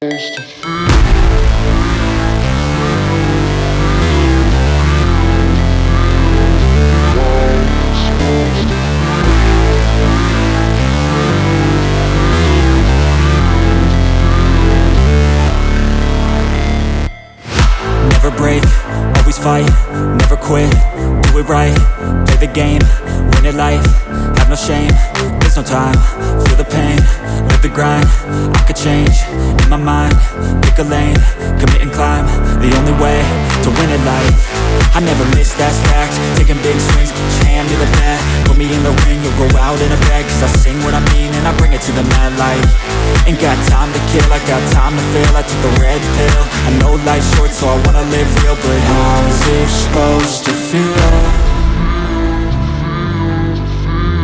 Never break, always fight, never quit, do it right, play the game, win it life, have no shame, there's no time, feel the pain, live the grind, I could change, in my mind, pick a lane, commit and climb, the only way to win it life. I never miss, that's fact, taking big swings, put your hand to the bat, put me in the ring, you'll go out in a bag, cause I sing what I mean and I bring it to the mad light. Ain't got time to kill, I got time to feel, I took the red pill, I know life's short so I wanna live real, but how's it supposed to feel?